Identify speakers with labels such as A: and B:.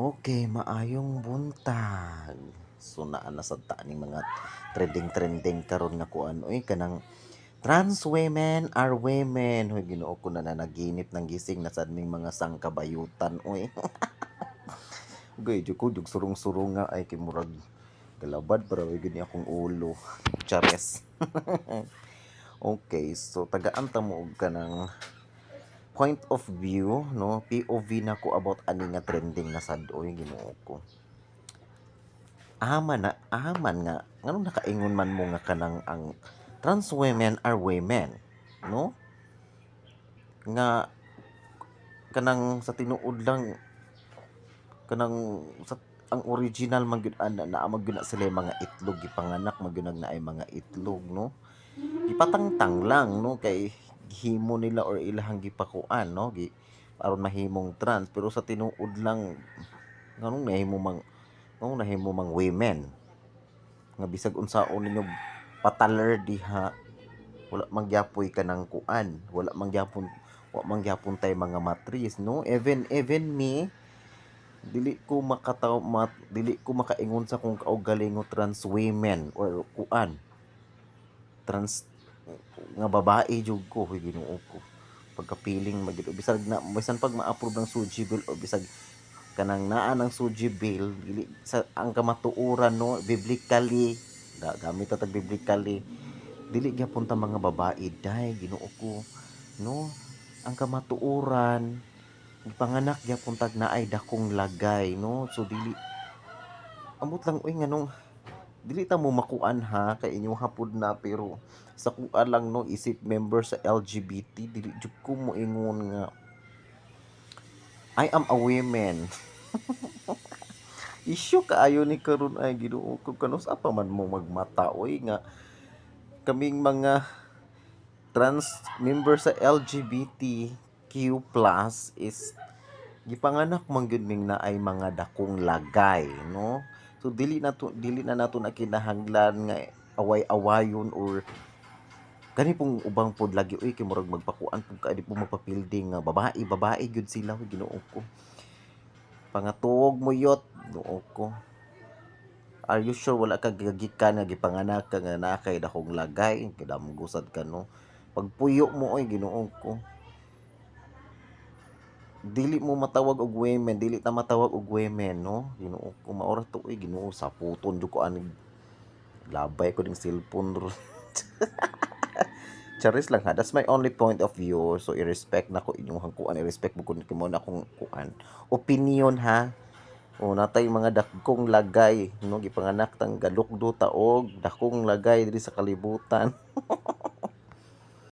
A: Okay, maayong buntag. So naa na sad ta ning mga trending karon nga kuan oy kanang trans women are women. Hoy Ginoo ko na nanaginip ng gising na sad ning mga sangkabayutan oy. Ugay jud ko jug surong-surong nga ay kay murag galabad para way gid ni akong ulo. Chares. Okay, so tagaan ta mo og kanang point of view no, POV na ko about ani nga trending na sad oy Ginoo ko. Aman nga nganong nakaingon man mo nga kanang ang trans women are women, no? Nga kanang sa tinuod lang kanang sa ang original man gyud ana naa man gyud na sila yung mga itlog gipanganak man gyud na ay mga itlog, no? Gipatangtang lang no kay himo nila or ilahang gipakuan no aron mahimong trans pero sa tinuod lang nganong nahimo mang women nga bisag unsaon ninyo pataler diha wala mangyapoy ka ng kuan wala mangyapon tay mga matris no even me dili ko makaingon sa kung kaugaling ngo trans women or kuan trans nga babae jud ko hoy Ginoo ko pagkapiling magid bisag na bisan pag ma-approve ng SUGI bill o bisag kanang naa ng SUGI bill dili sa ang kamatuoran no biblically gamit ta tag biblically dili gyapon ta mga babae day Ginoo ko no ang kamatuoran gipanganak gyapon tag naay dakong lagay no so dili amot lang uy nganong dili ta mo makuan ha kay inyo hapud na pero sa kuan lang no isip member sa LGBT dili jud ko mo ingon nga I am a woman. Issue kaayo ni karon ay Ginoo ko kanus pa man mo magmata oy nga kaming mga trans member sa LGBTQ+ is gipanganak man gyud ming naay mga dakong lagay no so dili na nato na kinahanglan nga away-awayon or kani pong ubang pod lagi uy kay murag magpakuan pud ka di po magpapilding nga babae gyud sila hoy Ginoo ko pangatuog mo yot Ginoo ko are you sure wala ka gigikan nga gipanganak ka nga naa kay dakong lagay kidamgusad ka no pagpuyo mo oy Ginoo ko dili mo matawag og women dili ta matawag og women no Ginoo ko maura to oy Ginoo saputon jud ko ani labay ko ning cellphone ro. Charis lang ha that's my only point of view so i-respect na ko inyong kuan i-respect mo kun mo na akong kuan opinion ha o natay mga dakong lagay no gipanganak tang galukdo taog dakong lagay diri sa kalibutan.